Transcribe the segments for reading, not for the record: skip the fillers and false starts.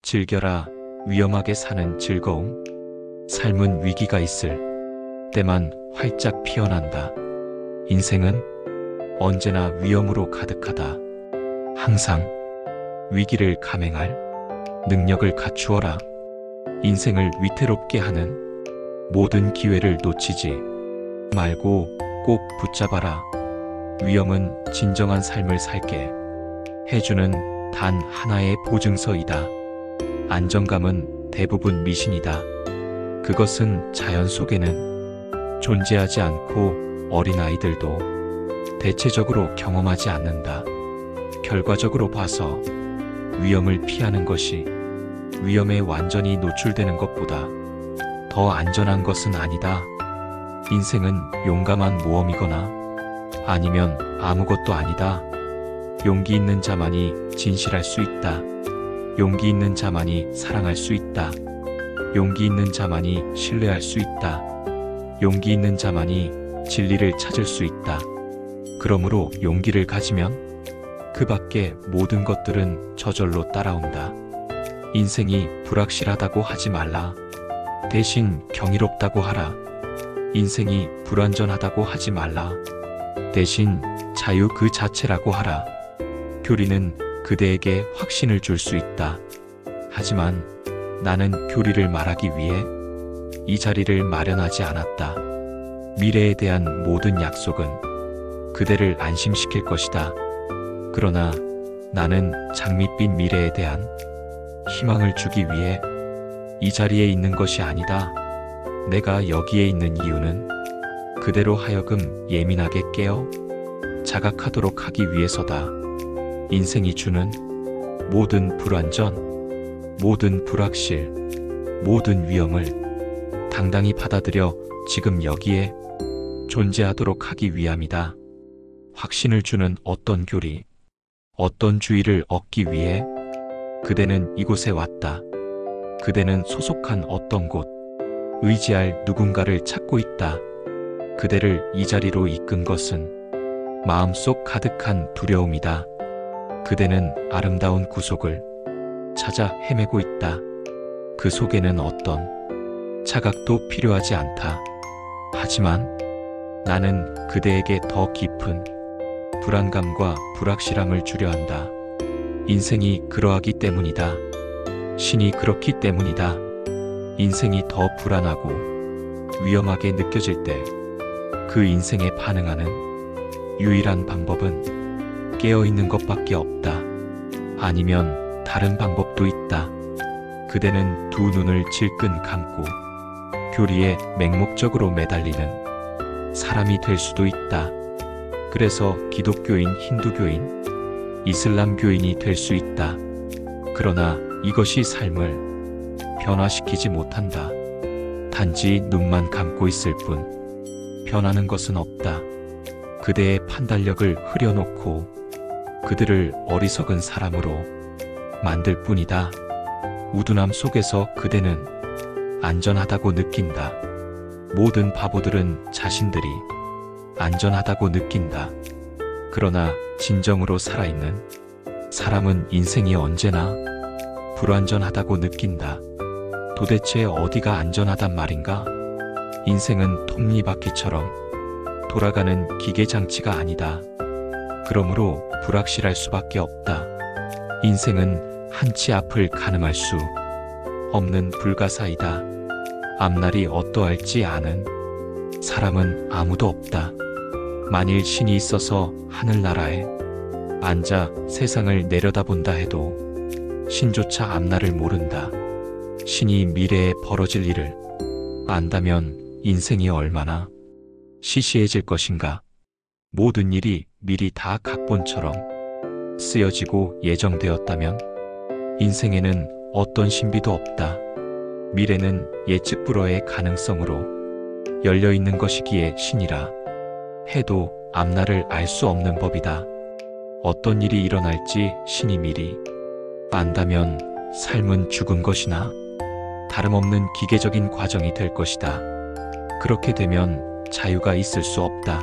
즐겨라, 위험하게 사는 즐거움. 삶은 위기가 있을 때만 활짝 피어난다. 인생은 언제나 위험으로 가득하다. 항상 위기를 감행할 능력을 갖추어라. 인생을 위태롭게 하는 모든 기회를 놓치지 말고 꼭 붙잡아라. 위험은 진정한 삶을 살게 해주는 단 하나의 보증서이다. 안정감은 대부분 미신이다. 그것은 자연 속에는 존재하지 않고 어린아이들도 대체적으로 경험하지 않는다. 결과적으로 봐서 위험을 피하는 것이 위험에 완전히 노출되는 것보다 더 안전한 것은 아니다. 인생은 용감한 모험이거나 아니면 아무것도 아니다. 용기 있는 자만이 진실할 수 있다. 용기 있는 자만이 사랑할 수 있다. 용기 있는 자만이 신뢰할 수 있다. 용기 있는 자만이 진리를 찾을 수 있다. 그러므로 용기를 가지면 그 밖의 모든 것들은 저절로 따라온다. 인생이 불확실하다고 하지 말라. 대신 경이롭다고 하라. 인생이 불완전하다고 하지 말라. 대신 자유 그 자체라고 하라. 교리는 그대에게 확신을 줄 수 있다. 하지만 나는 교리를 말하기 위해 이 자리를 마련하지 않았다. 미래에 대한 모든 약속은 그대를 안심시킬 것이다. 그러나 나는 장밋빛 미래에 대한 희망을 주기 위해 이 자리에 있는 것이 아니다. 내가 여기에 있는 이유는 그대로 하여금 예민하게 깨어 자각하도록 하기 위해서다. 인생이 주는 모든 불완전, 모든 불확실, 모든 위험을 당당히 받아들여 지금 여기에 존재하도록 하기 위함이다. 확신을 주는 어떤 교리, 어떤 주의를 얻기 위해 그대는 이곳에 왔다. 그대는 소속한 어떤 곳, 의지할 누군가를 찾고 있다. 그대를 이 자리로 이끈 것은 마음속 가득한 두려움이다. 그대는 아름다운 구속을 찾아 헤매고 있다. 그 속에는 어떤 자각도 필요하지 않다. 하지만 나는 그대에게 더 깊은 불안감과 불확실함을 주려 한다. 인생이 그러하기 때문이다. 신이 그렇기 때문이다. 인생이 더 불안하고 위험하게 느껴질 때 그 인생에 반응하는 유일한 방법은 깨어있는 것밖에 없다. 아니면 다른 방법도 있다. 그대는 두 눈을 질끈 감고 교리에 맹목적으로 매달리는 사람이 될 수도 있다. 그래서 기독교인, 힌두교인, 이슬람교인이 될 수 있다. 그러나 이것이 삶을 변화시키지 못한다. 단지 눈만 감고 있을 뿐 변하는 것은 없다. 그대의 판단력을 흐려놓고 그들을 어리석은 사람으로 만들 뿐이다. 우둔함 속에서 그대는 안전하다고 느낀다. 모든 바보들은 자신들이 안전하다고 느낀다. 그러나 진정으로 살아있는 사람은 인생이 언제나 불완전하다고 느낀다. 도대체 어디가 안전하단 말인가? 인생은 톱니바퀴처럼 돌아가는 기계장치가 아니다. 그러므로 불확실할 수밖에 없다. 인생은 한치 앞을 가늠할 수 없는 불가사이다. 앞날이 어떠할지 아는 사람은 아무도 없다. 만일 신이 있어서 하늘나라에 앉아 세상을 내려다본다 해도 신조차 앞날을 모른다. 신이 미래에 벌어질 일을 안다면 인생이 얼마나 시시해질 것인가. 모든 일이 미리 다 각본처럼 쓰여지고 예정되었다면 인생에는 어떤 신비도 없다. 미래는 예측 불허의 가능성으로 열려있는 것이기에 신이라 해도 앞날을 알 수 없는 법이다. 어떤 일이 일어날지 신이 미리 안다면 삶은 죽은 것이나 다름없는 기계적인 과정이 될 것이다. 그렇게 되면 자유가 있을 수 없다.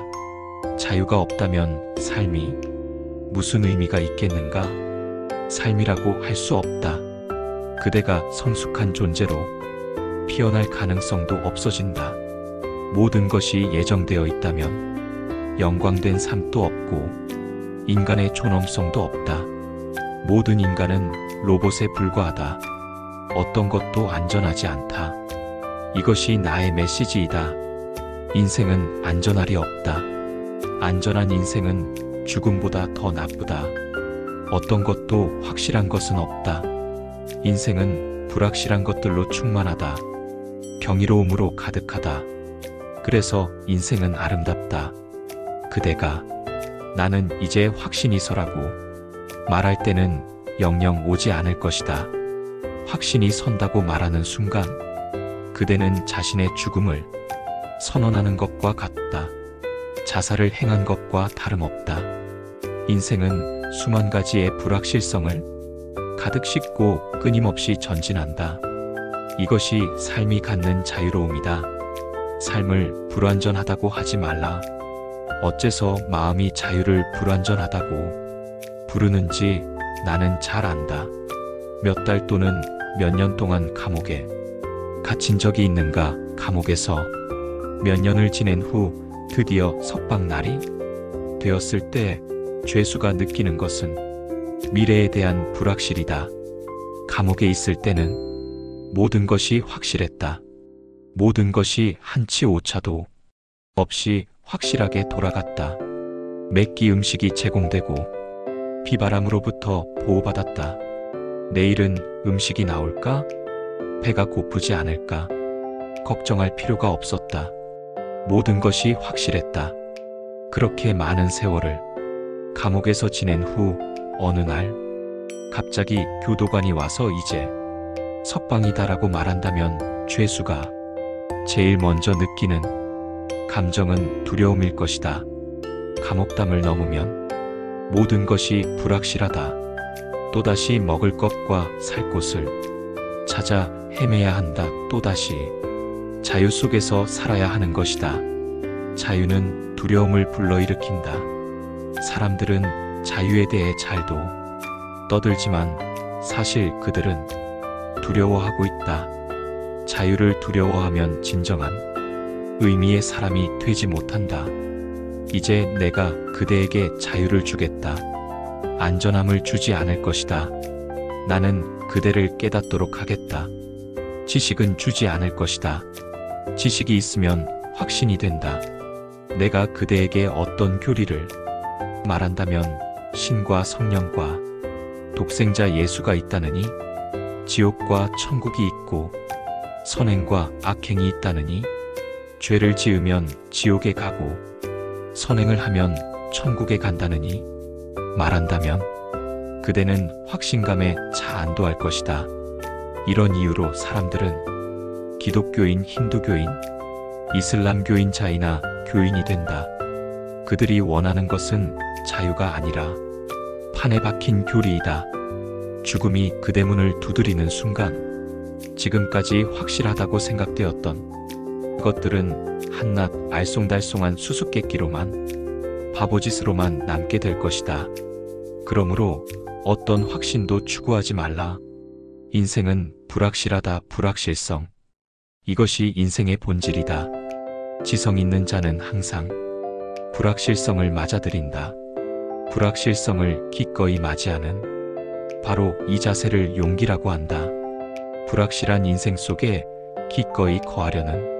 자유가 없다면 삶이 무슨 의미가 있겠는가? 삶이라고 할 수 없다. 그대가 성숙한 존재로 피어날 가능성도 없어진다. 모든 것이 예정되어 있다면 영광된 삶도 없고 인간의 존엄성도 없다. 모든 인간은 로봇에 불과하다. 어떤 것도 안전하지 않다. 이것이 나의 메시지이다. 인생은 안전할이 없다. 안전한 인생은 죽음보다 더 나쁘다. 어떤 것도 확실한 것은 없다. 인생은 불확실한 것들로 충만하다. 경이로움으로 가득하다. 그래서 인생은 아름답다. 그대가 나는 이제 확신이 서라고 말할 때는 영영 오지 않을 것이다. 확신이 선다고 말하는 순간 그대는 자신의 죽음을 선언하는 것과 같다. 자살을 행한 것과 다름없다. 인생은 수만 가지의 불확실성을 가득 싣고 끊임없이 전진한다. 이것이 삶이 갖는 자유로움이다. 삶을 불완전하다고 하지 말라. 어째서 마음이 자유를 불완전하다고 부르는지 나는 잘 안다. 몇 달 또는 몇 년 동안 감옥에 갇힌 적이 있는가? 감옥에서 몇 년을 지낸 후 드디어 석방날이 되었을 때 죄수가 느끼는 것은 미래에 대한 불확실이다. 감옥에 있을 때는 모든 것이 확실했다. 모든 것이 한치 오차도 없이 확실하게 돌아갔다. 매끼 음식이 제공되고 비바람으로부터 보호받았다. 내일은 음식이 나올까? 배가 고프지 않을까? 걱정할 필요가 없었다. 모든 것이 확실했다. 그렇게 많은 세월을 감옥에서 지낸 후 어느 날 갑자기 교도관이 와서 이제 석방이다라고 말한다면 죄수가 제일 먼저 느끼는 감정은 두려움일 것이다. 감옥담을 넘으면 모든 것이 불확실하다. 또다시 먹을 것과 살 곳을 찾아 헤매야 한다. 또다시 자유 속에서 살아야 하는 것이다. 자유는 두려움을 불러일으킨다. 사람들은 자유에 대해 잘도 떠들지만 사실 그들은 두려워하고 있다. 자유를 두려워하면 진정한 의미의 사람이 되지 못한다. 이제 내가 그대에게 자유를 주겠다. 안전함을 주지 않을 것이다. 나는 그대를 깨닫도록 하겠다. 지식은 주지 않을 것이다. 지식이 있으면 확신이 된다. 내가 그대에게 어떤 교리를 말한다면 신과 성령과 독생자 예수가 있다느니, 지옥과 천국이 있고 선행과 악행이 있다느니, 죄를 지으면 지옥에 가고 선행을 하면 천국에 간다느니 말한다면 그대는 확신감에 차 안도할 것이다. 이런 이유로 사람들은 기독교인, 힌두교인, 이슬람교인, 자이나 교인이 된다. 그들이 원하는 것은 자유가 아니라 판에 박힌 교리이다. 죽음이 그대 문을 두드리는 순간 지금까지 확실하다고 생각되었던 것들은 한낱 알쏭달쏭한 수수께끼로만, 바보짓으로만 남게 될 것이다. 그러므로 어떤 확신도 추구하지 말라. 인생은 불확실하다. 불확실성. 이것이 인생의 본질이다. 지성 있는 자는 항상 불확실성을 맞아들인다. 불확실성을 기꺼이 맞이하는 바로 이 자세를 용기라고 한다. 불확실한 인생 속에 기꺼이 거하려는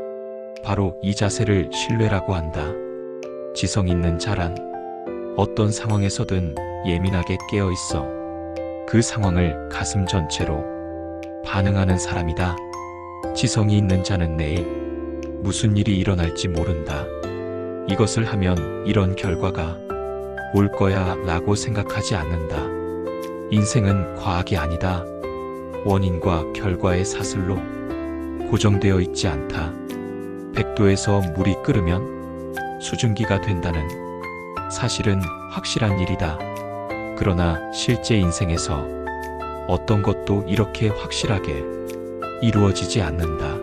바로 이 자세를 신뢰라고 한다. 지성 있는 자란 어떤 상황에서든 예민하게 깨어 있어 그 상황을 가슴 전체로 반응하는 사람이다. 지성이 있는 자는 내일 무슨 일이 일어날지 모른다. 이것을 하면 이런 결과가 올 거야 라고 생각하지 않는다. 인생은 과학이 아니다. 원인과 결과의 사슬로 고정되어 있지 않다. 100도에서 물이 끓으면 수증기가 된다는 사실은 확실한 일이다. 그러나 실제 인생에서 어떤 것도 이렇게 확실하게 이루어지지 않는다.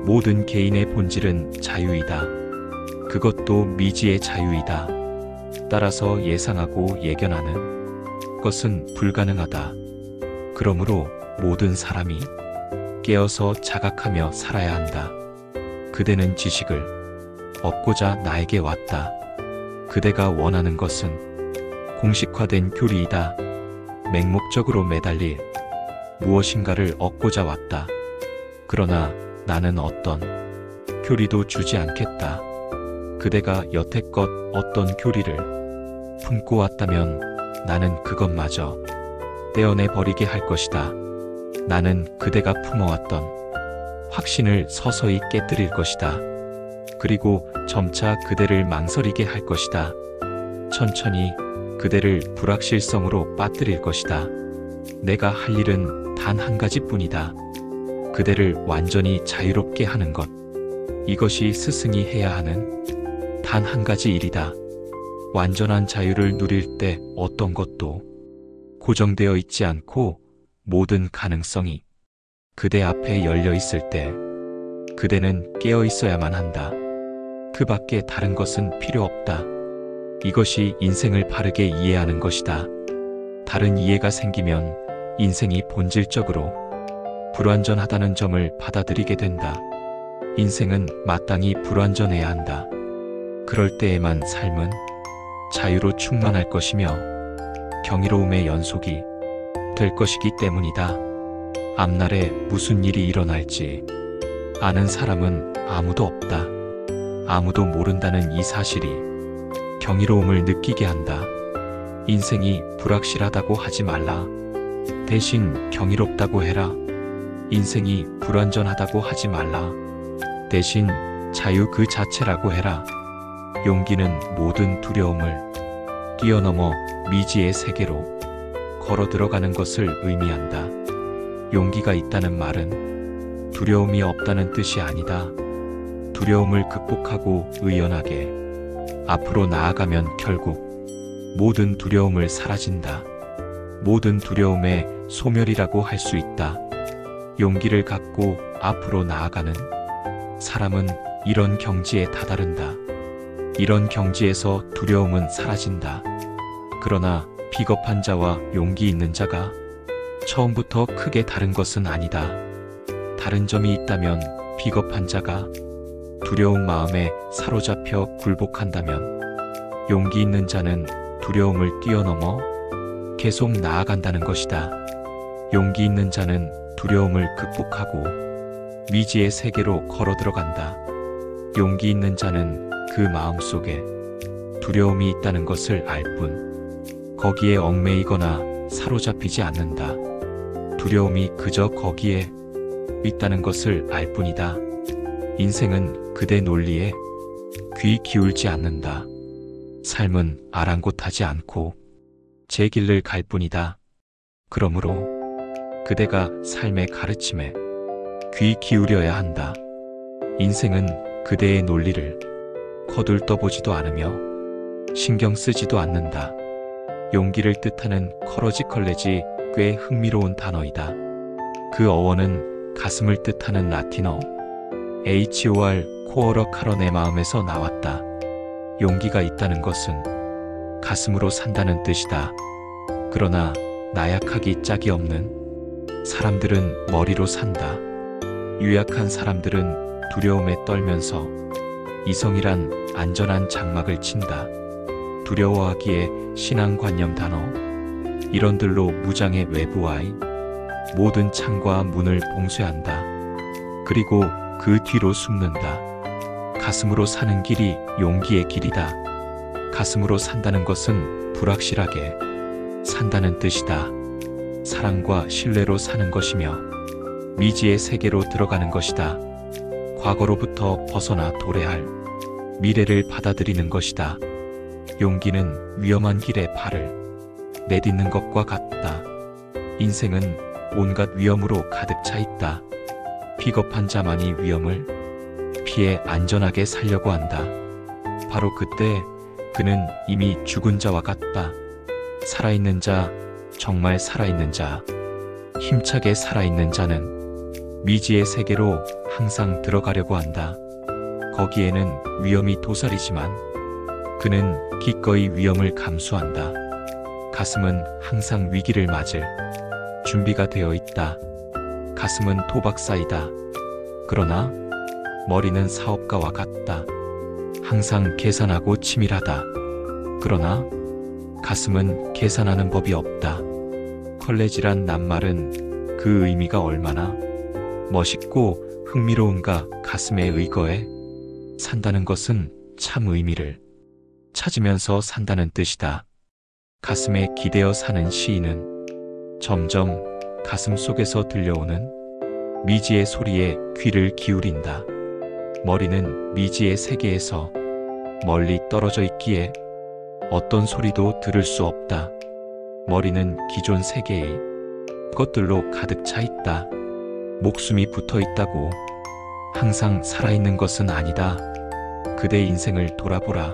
모든 개인의 본질은 자유이다. 그것도 미지의 자유이다. 따라서 예상하고 예견하는 것은 불가능하다. 그러므로 모든 사람이 깨어서 자각하며 살아야 한다. 그대는 지식을 얻고자 나에게 왔다. 그대가 원하는 것은 공식화된 교리이다. 맹목적으로 매달릴 무엇인가를 얻고자 왔다. 그러나 나는 어떤 교리도 주지 않겠다. 그대가 여태껏 어떤 교리를 품고 왔다면 나는 그것마저 떼어내 버리게 할 것이다. 나는 그대가 품어왔던 확신을 서서히 깨뜨릴 것이다. 그리고 점차 그대를 망설이게 할 것이다. 천천히 그대를 불확실성으로 빠뜨릴 것이다. 내가 할 일은 단 한 가지뿐이다. 그대를 완전히 자유롭게 하는 것. 이것이 스승이 해야 하는 단 한 가지 일이다. 완전한 자유를 누릴 때 어떤 것도 고정되어 있지 않고 모든 가능성이 그대 앞에 열려 있을 때 그대는 깨어 있어야만 한다. 그 밖에 다른 것은 필요 없다. 이것이 인생을 바르게 이해하는 것이다. 다른 이해가 생기면 인생이 본질적으로 불완전하다는 점을 받아들이게 된다. 인생은 마땅히 불완전해야 한다. 그럴 때에만 삶은 자유로 충만할 것이며 경이로움의 연속이 될 것이기 때문이다. 앞날에 무슨 일이 일어날지 아는 사람은 아무도 없다. 아무도 모른다는 이 사실이 경이로움을 느끼게 한다. 인생이 불확실하다고 하지 말라. 대신 경이롭다고 해라. 인생이 불완전하다고 하지 말라. 대신 자유 그 자체라고 해라. 용기는 모든 두려움을 뛰어넘어 미지의 세계로 걸어 들어가는 것을 의미한다. 용기가 있다는 말은 두려움이 없다는 뜻이 아니다. 두려움을 극복하고 의연하게 앞으로 나아가면 결국 모든 두려움을 사라진다. 모든 두려움의 소멸이라고 할 수 있다. 용기를 갖고 앞으로 나아가는 사람은 이런 경지에 다다른다. 이런 경지에서 두려움은 사라진다. 그러나 비겁한 자와 용기 있는 자가 처음부터 크게 다른 것은 아니다. 다른 점이 있다면 비겁한 자가 두려운 마음에 사로잡혀 굴복한다면 용기 있는 자는 두려움을 뛰어넘어 계속 나아간다는 것이다. 용기 있는 자는 두려움을 극복하고 미지의 세계로 걸어 들어간다. 용기 있는 자는 그 마음속에 두려움이 있다는 것을 알 뿐 거기에 얽매이거나 사로잡히지 않는다. 두려움이 그저 거기에 있다는 것을 알 뿐이다. 인생은 그대 논리에 귀 기울지 않는다. 삶은 아랑곳하지 않고 제 길을 갈 뿐이다. 그러므로 그대가 삶의 가르침에 귀 기울여야 한다. 인생은 그대의 논리를 거들떠보지도 않으며 신경 쓰지도 않는다. 용기를 뜻하는 커러지컬레지 꽤 흥미로운 단어이다. 그 어원은 가슴을 뜻하는 라틴어 HOR 코어러 카런의 마음에서 나왔다. 용기가 있다는 것은 가슴으로 산다는 뜻이다. 그러나 나약하기 짝이 없는 사람들은 머리로 산다. 유약한 사람들은 두려움에 떨면서 이성이란 안전한 장막을 친다. 두려워하기에 신앙관념 단어 이런들로 무장의 외부와의 모든 창과 문을 봉쇄한다. 그리고 그 뒤로 숨는다. 가슴으로 사는 길이 용기의 길이다. 가슴으로 산다는 것은 불확실하게 산다는 뜻이다. 사랑과 신뢰로 사는 것이며 미지의 세계로 들어가는 것이다. 과거로부터 벗어나 도래할 미래를 받아들이는 것이다. 용기는 위험한 길에 발을 내딛는 것과 같다. 인생은 온갖 위험으로 가득 차 있다. 비겁한 자만이 위험을 피해 안전하게 살려고 한다. 바로 그때 그는 이미 죽은 자와 같다. 살아있는 자, 정말 살아있는 자, 힘차게 살아있는 자는 미지의 세계로 항상 들어가려고 한다. 거기에는 위험이 도사리지만 그는 기꺼이 위험을 감수한다. 가슴은 항상 위기를 맞을 준비가 되어 있다. 가슴은 도박사이다. 그러나 머리는 사업가와 같다. 항상 계산하고 치밀하다. 그러나 가슴은 계산하는 법이 없다. 컬레지란 낱말은 그 의미가 얼마나 멋있고 흥미로운가. 가슴에 의거해 산다는 것은 참 의미를 찾으면서 산다는 뜻이다. 가슴에 기대어 사는 시인은 점점 가슴 속에서 들려오는 미지의 소리에 귀를 기울인다. 머리는 미지의 세계에서 멀리 떨어져 있기에 어떤 소리도 들을 수 없다. 머리는 기존 세계의 것들로 가득 차 있다. 목숨이 붙어 있다고 항상 살아있는 것은 아니다. 그대 인생을 돌아보라.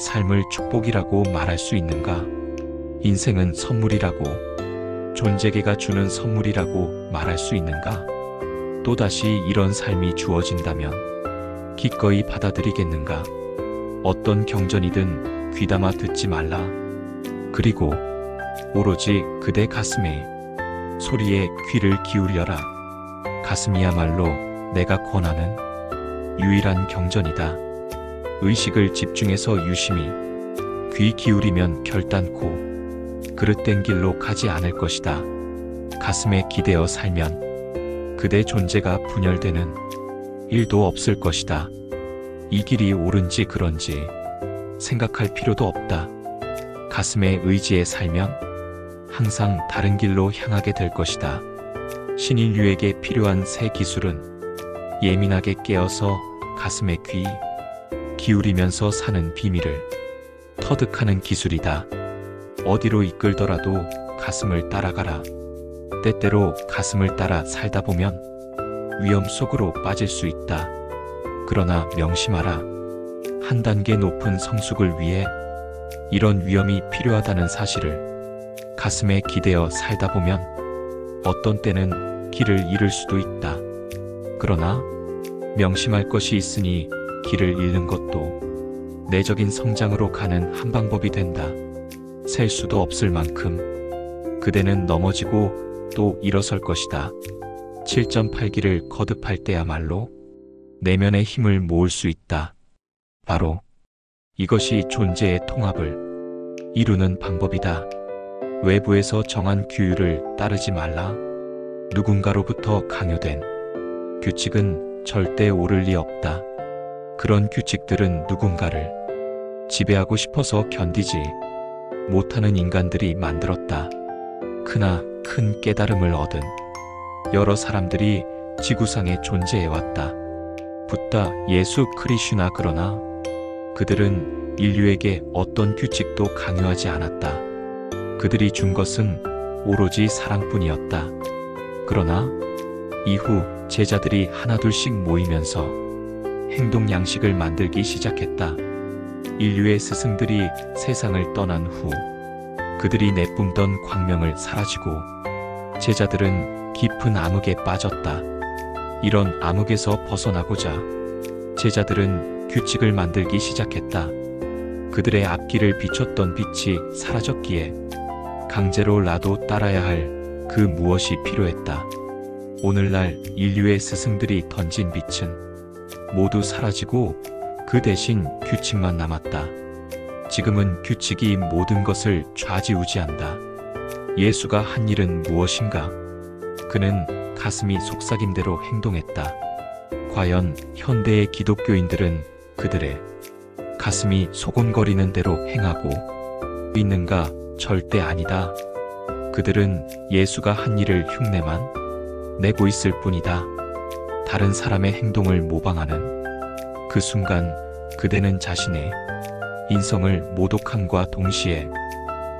삶을 축복이라고 말할 수 있는가? 인생은 선물이라고, 존재계가 주는 선물이라고 말할 수 있는가? 또다시 이런 삶이 주어진다면 기꺼이 받아들이겠는가? 어떤 경전이든 귀담아 듣지 말라. 그리고 오로지 그대 가슴에 소리에 귀를 기울여라. 가슴이야말로 내가 권하는 유일한 경전이다. 의식을 집중해서 유심히 귀 기울이면 결단코 그릇된 길로 가지 않을 것이다. 가슴에 기대어 살면 그대 존재가 분열되는 일도 없을 것이다. 이 길이 옳은지 그런지 생각할 필요도 없다. 가슴에 의지해 살면 항상 다른 길로 향하게 될 것이다. 신인류에게 필요한 새 기술은 예민하게 깨어서 가슴에 귀 기울이면서 사는 비밀을 터득하는 기술이다. 어디로 이끌더라도 가슴을 따라가라. 때때로 가슴을 따라 살다 보면 위험 속으로 빠질 수 있다. 그러나 명심하라. 한 단계 높은 성숙을 위해 이런 위험이 필요하다는 사실을 가슴에 기대어 살다 보면 어떤 때는 길을 잃을 수도 있다. 그러나 명심할 것이 있으니 길을 잃는 것도 내적인 성장으로 가는 한 방법이 된다. 셀 수도 없을 만큼 그대는 넘어지고 또 일어설 것이다. 7.8기를 거듭할 때야말로 내면의 힘을 모을 수 있다. 바로 이것이 존재의 통합을 이루는 방법이다. 외부에서 정한 규율을 따르지 말라. 누군가로부터 강요된 규칙은 절대 옳을 리 없다. 그런 규칙들은 누군가를 지배하고 싶어서 견디지 못하는 인간들이 만들었다. 크나 큰 깨달음을 얻은 여러 사람들이 지구상에 존재해왔다. 붓다, 예수, 크리슈나. 그러나 그들은 인류에게 어떤 규칙도 강요하지 않았다. 그들이 준 것은 오로지 사랑뿐이었다. 그러나 이후 제자들이 하나둘씩 모이면서 행동 양식을 만들기 시작했다. 인류의 스승들이 세상을 떠난 후 그들이 내뿜던 광명을 사라지고 제자들은 깊은 암흑에 빠졌다. 이런 암흑에서 벗어나고자 제자들은 규칙을 만들기 시작했다. 그들의 앞길을 비췄던 빛이 사라졌기에 강제로 나도 따라야 할 그 무엇이 필요했다. 오늘날 인류의 스승들이 던진 빛은 모두 사라지고 그 대신 규칙만 남았다. 지금은 규칙이 모든 것을 좌지우지한다. 예수가 한 일은 무엇인가? 그는 가슴이 속삭임대로 행동했다. 과연 현대의 기독교인들은 그들의 가슴이 소곤거리는 대로 행하고 있는가? 절대 아니다. 그들은 예수가 한 일을 흉내만 내고 있을 뿐이다. 다른 사람의 행동을 모방하는 그 순간 그대는 자신의 인성을 모독함과 동시에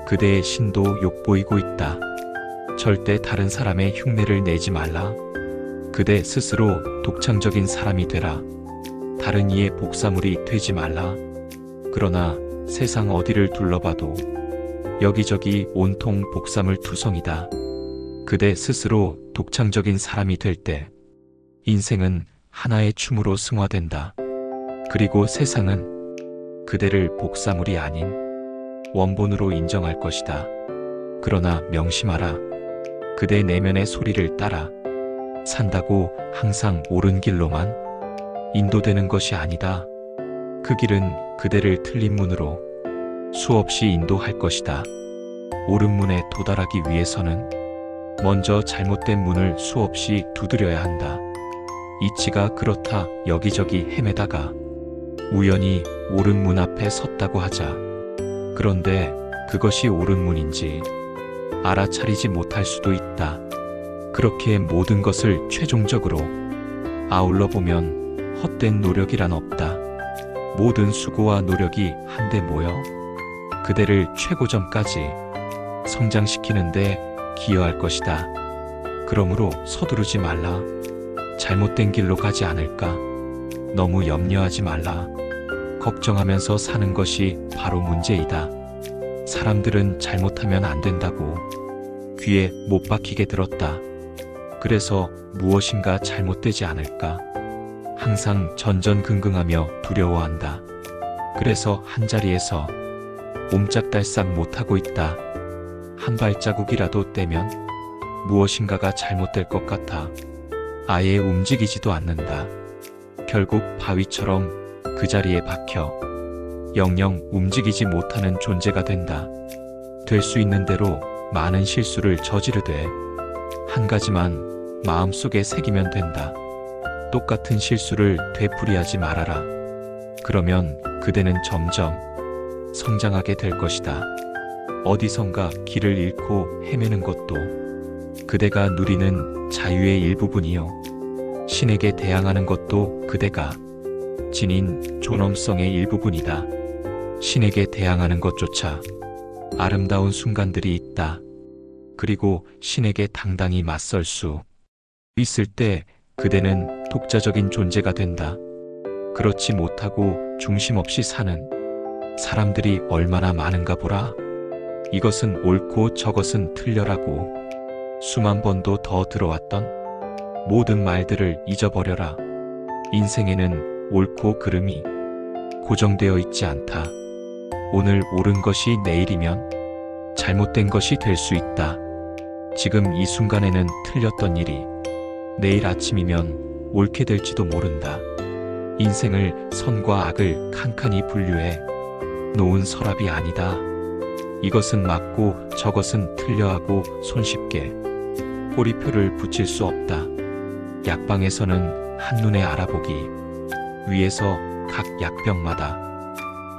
그대의 신도 욕보이고 있다. 절대 다른 사람의 흉내를 내지 말라. 그대 스스로 독창적인 사람이 되라. 다른 이의 복사물이 되지 말라. 그러나 세상 어디를 둘러봐도 여기저기 온통 복사물 투성이다. 그대 스스로 독창적인 사람이 될 때 인생은 하나의 춤으로 승화된다. 그리고 세상은 그대를 복사물이 아닌 원본으로 인정할 것이다. 그러나 명심하라. 그대 내면의 소리를 따라 산다고 항상 옳은 길로만 인도되는 것이 아니다. 그 길은 그대를 틀린 문으로 수없이 인도할 것이다. 옳은 문에 도달하기 위해서는 먼저 잘못된 문을 수없이 두드려야 한다. 이치가 그렇다. 여기저기 헤매다가 우연히 옳은 문 앞에 섰다고 하자. 그런데 그것이 옳은 문인지 알아차리지 못할 수도 있다. 그렇게 모든 것을 최종적으로 아울러 보면 헛된 노력이란 없다. 모든 수고와 노력이 한데 모여 그대를 최고점까지 성장시키는데 기여할 것이다. 그러므로 서두르지 말라. 잘못된 길로 가지 않을까. 너무 염려하지 말라. 걱정하면서 사는 것이 바로 문제이다. 사람들은 잘못하면 안 된다고 귀에 못 박히게 들었다. 그래서 무엇인가 잘못되지 않을까. 항상 전전긍긍하며 두려워한다. 그래서 한자리에서 옴짝달싹 못하고 있다. 한 발자국이라도 떼면 무엇인가가 잘못될 것 같아 아예 움직이지도 않는다. 결국 바위처럼 그 자리에 박혀 영영 움직이지 못하는 존재가 된다. 될 수 있는 대로 많은 실수를 저지르되 한 가지만 마음속에 새기면 된다. 똑같은 실수를 되풀이하지 말아라. 그러면 그대는 점점 성장하게 될 것이다. 어디선가 길을 잃고 헤매는 것도 그대가 누리는 자유의 일부분이요. 신에게 대항하는 것도 그대가 지닌 존엄성의 일부분이다. 신에게 대항하는 것조차 아름다운 순간들이 있다. 그리고 신에게 당당히 맞설 수 있을 때 그대는 독자적인 존재가 된다. 그렇지 못하고 중심 없이 사는 사람들이 얼마나 많은가 보라. 이것은 옳고 저것은 틀려라고 수만 번도 더 들어왔던 모든 말들을 잊어버려라. 인생에는 옳고 그름이 고정되어 있지 않다. 오늘 옳은 것이 내일이면 잘못된 것이 될 수 있다. 지금 이 순간에는 틀렸던 일이 내일 아침이면 옳게 될지도 모른다. 인생을 선과 악을 칸칸이 분류해 놓은 서랍이 아니다. 이것은 맞고 저것은 틀려하고 손쉽게 꼬리표를 붙일 수 없다. 약방에서는 한눈에 알아보기 위해서 각 약병마다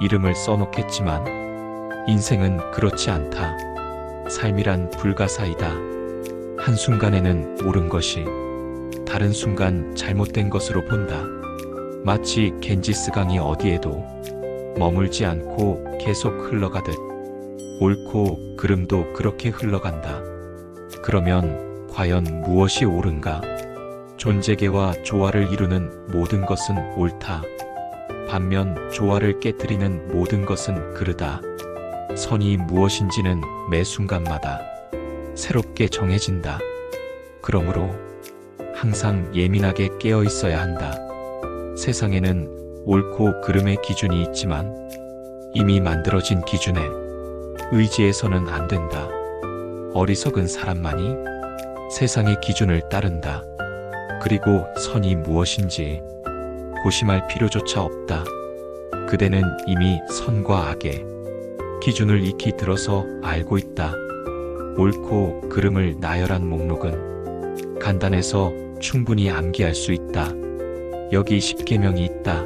이름을 써놓겠지만 인생은 그렇지 않다. 삶이란 불가사이다. 한순간에는 옳은 것이 다른 순간 잘못된 것으로 본다. 마치 겐지스강이 어디에도 머물지 않고 계속 흘러가듯 옳고 그름도 그렇게 흘러간다. 그러면 과연 무엇이 옳은가? 존재계와 조화를 이루는 모든 것은 옳다. 반면 조화를 깨뜨리는 모든 것은 그르다. 선이 무엇인지는 매 순간마다 새롭게 정해진다. 그러므로 항상 예민하게 깨어 있어야 한다. 세상에는 옳고 그름의 기준이 있지만 이미 만들어진 기준에 의지해서는 안 된다. 어리석은 사람만이 세상의 기준을 따른다. 그리고 선이 무엇인지 고심할 필요조차 없다. 그대는 이미 선과 악의 기준을 익히 들어서 알고 있다. 옳고 그름을 나열한 목록은 간단해서 충분히 암기할 수 있다. 여기 10계명이 있다.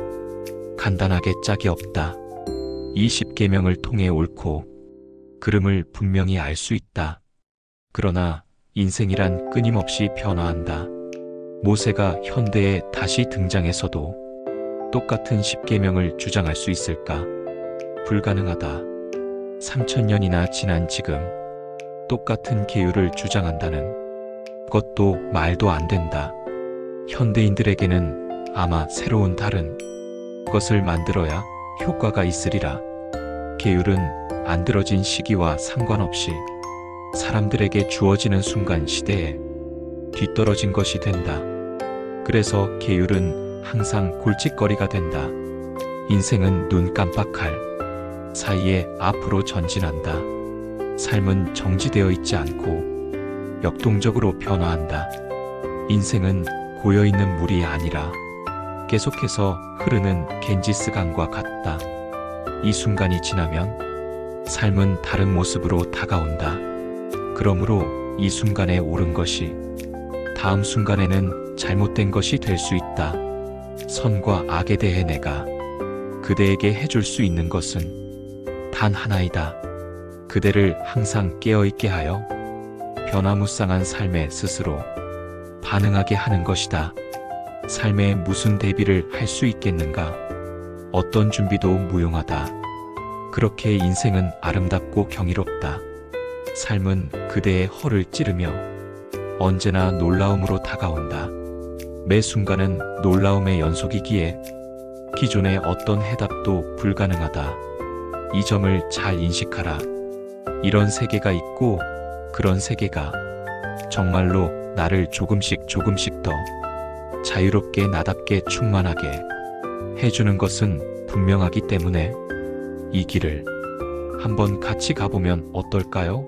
간단하게 짝이 없다. 이 10계명을 통해 옳고 그름을 분명히 알 수 있다. 그러나 인생이란 끊임없이 변화한다. 모세가 현대에 다시 등장해서도 똑같은 10계명을 주장할 수 있을까? 불가능하다. 3000년이나 지난 지금 똑같은 계율을 주장한다는 것도 말도 안 된다. 현대인들에게는 아마 새로운 다른 것을 만들어야 효과가 있으리라. 계율은 만들어진 시기와 상관없이 사람들에게 주어지는 순간 시대에 뒤떨어진 것이 된다. 그래서 계율은 항상 골칫거리가 된다. 인생은 눈 깜빡할 사이에 앞으로 전진한다. 삶은 정지되어 있지 않고 역동적으로 변화한다. 인생은 고여있는 물이 아니라 계속해서 흐르는 겐지스 강과 같다. 이 순간이 지나면 삶은 다른 모습으로 다가온다. 그러므로 이 순간에 옳은 것이 다음 순간에는 잘못된 것이 될 수 있다. 선과 악에 대해 내가 그대에게 해줄 수 있는 것은 단 하나이다. 그대를 항상 깨어있게 하여 변화무쌍한 삶에 스스로 반응하게 하는 것이다. 삶에 무슨 대비를 할 수 있겠는가? 어떤 준비도 무용하다. 그렇게 인생은 아름답고 경이롭다. 삶은 그대의 허를 찌르며 언제나 놀라움으로 다가온다. 매 순간은 놀라움의 연속이기에 기존의 어떤 해답도 불가능하다. 이 점을 잘 인식하라. 이런 세계가 있고 그런 세계가 정말로 나를 조금씩 더 자유롭게 나답게 충만하게 해주는 것은 분명하기 때문에 이 길을 한번 같이 가보면 어떨까요?